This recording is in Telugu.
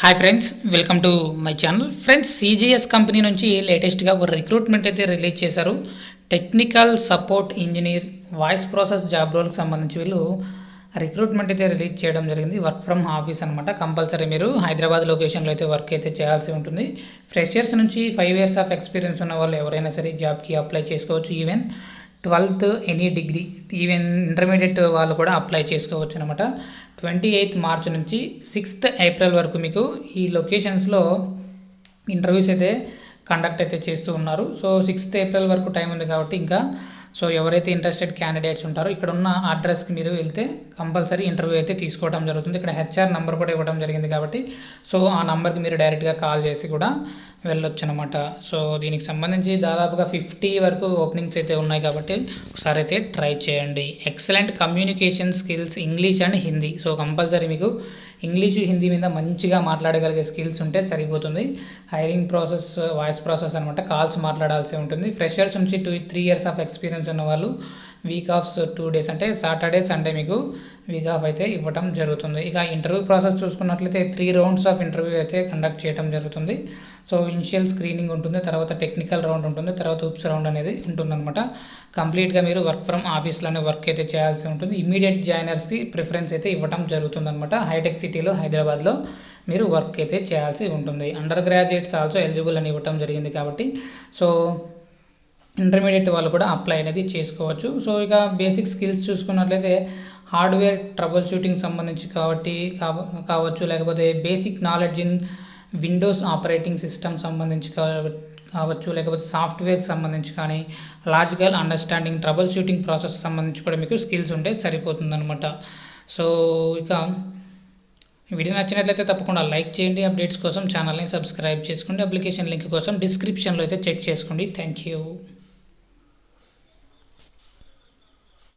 Hi friends, welcome to my channel. Friends, CGS company నుంచి లేటెస్ట్గా ఒక రిక్రూట్మెంట్ అయితే రిలీజ్ చేశారు. Technical support engineer voice process job రోల్కి సంబంధించి వీళ్ళు రిక్రూట్మెంట్ అయితే రిలీజ్ చేయడం జరిగింది. వర్క్ ఫ్రమ్ ఆఫీస్ అనమాట. కంపల్సరీ మీరు హైదరాబాద్ లొకేషన్లో అయితే వర్క్ అయితే చేయాల్సి ఉంటుంది. ఫ్రెషర్స్ నుంచి 5 years ఆఫ్ ఎక్స్పీరియన్స్ ఉన్న వాళ్ళు ఎవరైనా సరే జాబ్కి అప్లై చేసుకోవచ్చు. Even 12th any degree, even intermediate వాళ్ళు కూడా అప్లై చేసుకోవచ్చు అనమాట. 28th March నుంచి 6th April వరకు మీకు ఈ లొకేషన్స్లో ఇంటర్వ్యూస్ అయితే కండక్ట్ అయితే చేస్తూ ఉన్నారు. సో 6th April వరకు టైం ఉంది కాబట్టి ఇంకా ఎవరైతే ఇంట్రెస్టెడ్ క్యాండిడేట్స్ ఉంటారో ఇక్కడ ఉన్న అడ్రస్కి మీరు వెళ్తే కంపల్సరీ ఇంటర్వ్యూ అయితే తీసుకోవడం జరుగుతుంది. ఇక్కడ హెచ్ఆర్ నెంబర్ కూడా ఇవ్వడం జరిగింది కాబట్టి ఆ నెంబర్కి మీరు డైరెక్ట్గా కాల్ చేసి కూడా వెళ్ళొచ్చు అనమాట. సో దీనికి సంబంధించి దాదాపుగా 50 వరకు ఓపెనింగ్స్ అయితే ఉన్నాయి కాబట్టి ఒకసారి అయితే ట్రై చేయండి. Excellent communication skills English and Hindi. So compulsory మీకు ఇంగ్లీషు హిందీ మీద మంచిగా మాట్లాడగలిగే స్కిల్స్ ఉంటే సరిపోతుంది. హైరింగ్ ప్రాసెస్ వాయిస్ ప్రాసెస్ అనమాట. కాల్స్ మాట్లాడాల్సి ఉంటుంది. ఫ్రెషర్స్ నుంచి 3 years ఆఫ్ ఎక్స్పీరియన్స్ ఉన్న వాళ్ళు వీక్ ఆఫ్స్ 2 days అంటే సాటర్డే సండే మీకు వీక్ ఆఫ్ అయితే ఇవ్వడం జరుగుతుంది. ఇక ఇంటర్వ్యూ ప్రాసెస్ చూసుకున్నట్లయితే 3 rounds ఆఫ్ ఇంటర్వ్యూ అయితే కండక్ట్ చేయడం జరుగుతుంది. సో ఇనిషియల్ స్క్రీనింగ్ ఉంటుంది, తర్వాత టెక్నికల్ రౌండ్ ఉంటుంది, తర్వాత ఉప్స్ రౌండ్ అనేది ఉంటుందన్నమాట. కంప్లీట్గా మీరు వర్క్ ఫ్రమ్ ఆఫీస్లోనే వర్క్ అయితే చేయాల్సి ఉంటుంది. ఇమీడియట్ జాయినర్స్కి ప్రిఫరెన్స్ అయితే ఇవ్వడం జరుగుతుందన్నమాట. హైటెక్ సిటీలో హైదరాబాద్లో మీరు వర్క్ అయితే చేయాల్సి ఉంటుంది. అండర్ గ్రాడ్యుయేట్స్ ఆల్సో ఎలిజిబుల్ అని ఇవ్వడం జరిగింది కాబట్టి ఇంటర్మీడియట్ వాళ్ళు కూడా అప్లై అనేది చేసుకోవచ్చు. సో ఇక బేసిక్ స్కిల్స్ చూసుకున్నట్లయితే హార్డ్వేర్ ట్రబుల్ షూటింగ్ సంబంధించి కావచ్చు, లేకపోతే basic knowledge in Windows operating system సంబంధించి కావచ్చు, లేకపోతే సాఫ్ట్వేర్కి సంబంధించి కానీ logical understanding trouble shooting process సంబంధించి కూడా మీకు స్కిల్స్ ఉంటే సరిపోతుందన్నమాట. సో ఇక వీడియో నచ్చినట్లయితే తప్పకుండా లైక్ చేయండి. అప్డేట్స్ కోసం ఛానల్ని సబ్స్క్రైబ్ చేసుకోండి. అప్లికేషన్ లింక్ కోసం డిస్క్రిప్షన్లో అయితే చెక్ చేసుకోండి. Thank you.